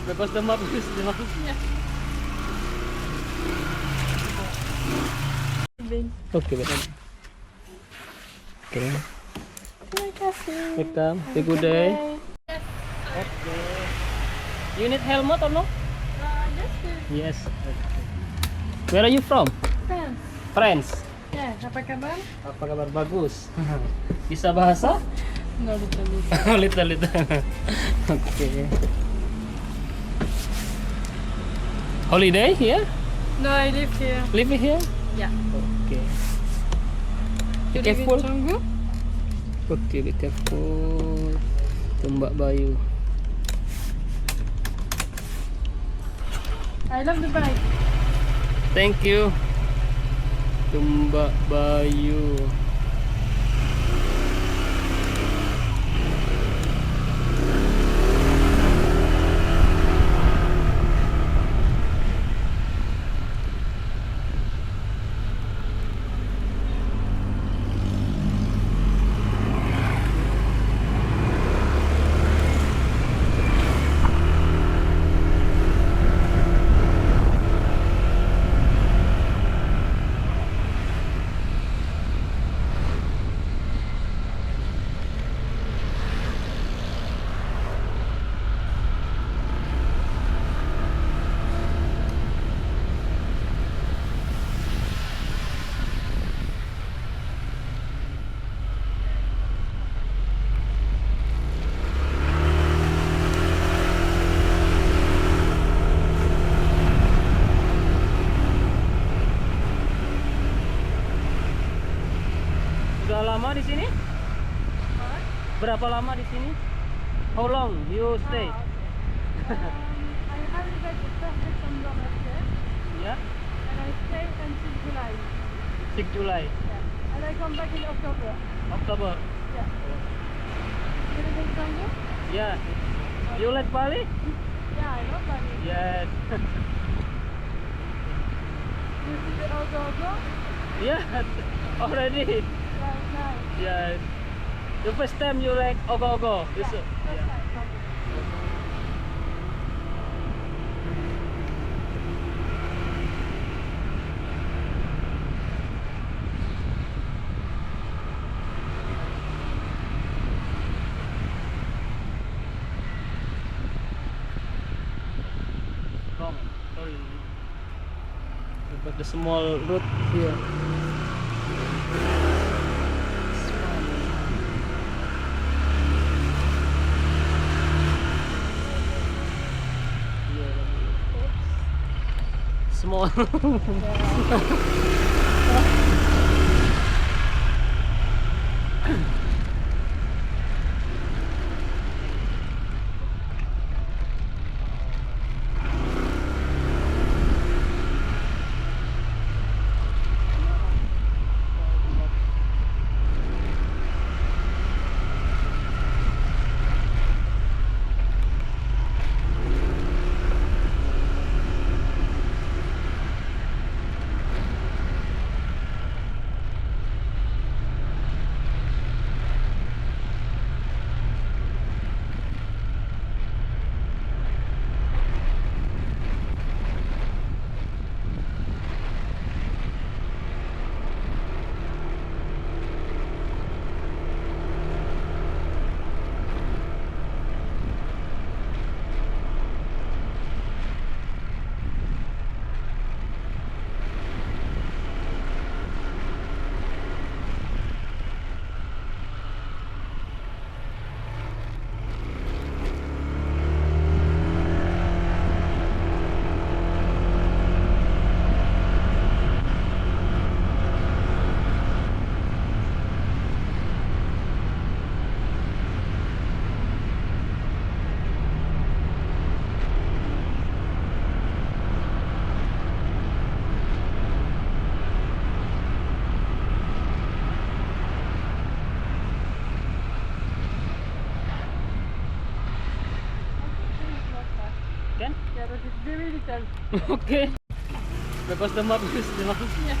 Because the map is long. Yeah. Okay, betul. Okay. Terima kasih. Welcome. Have a good day. Okay. You need helmet or no? Yes, Yes. Where are you from? friends. France. Ya, apa kabar? Apa kabar? Bagus. Bisa bahasa? No, little. Little. Okay. Holiday here? No, I live here. Live here? Yeah. Okay. Be You live in careful. Canggu? Okay, be careful. Tumbak Bayu. I love the bike. Thank you. Tumbak Bayu. Sudah lama di sini? Berapa lama di sini? How long you stay? I have the first December last year, Yeah, and I stay until July. 6 July, Yeah. And I come back in October. October. Yeah. You live in Canggu? Yeah. You like Bali? Yeah, I love Bali. Yes. You see the Ogo-Ogo? Yeah, already. Yeah, it's nice. Yes. The first time you like Ogo-Ogo. Yeah, This- first yeah. time, Canggu. Wrong. Sorry. But the small road here. Small. Can? Yeah, but it's very little. Okay. Because the map is long. Yeah.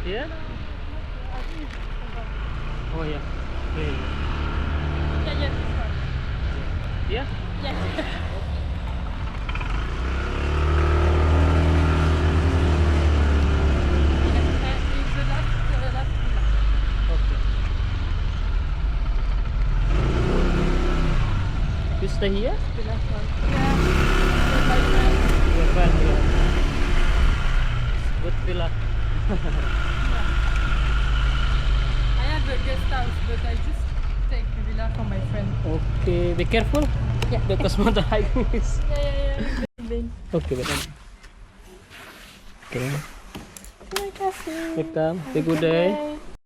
Yeah? I think it's about- Oh yeah. Okay. Yeah, this one. Yeah? Yeah. It's the last villa. Okay. You stay here? The last one. Yeah. With my friend. Your friend here. Good villa. I have a guest house, but I just take the villa for my friend. Okay, be careful. Yeah. Because mountain hiking is. Yeah. Okay, wait. Okay. Terima kasih. Welcome. Have a good day. Bye.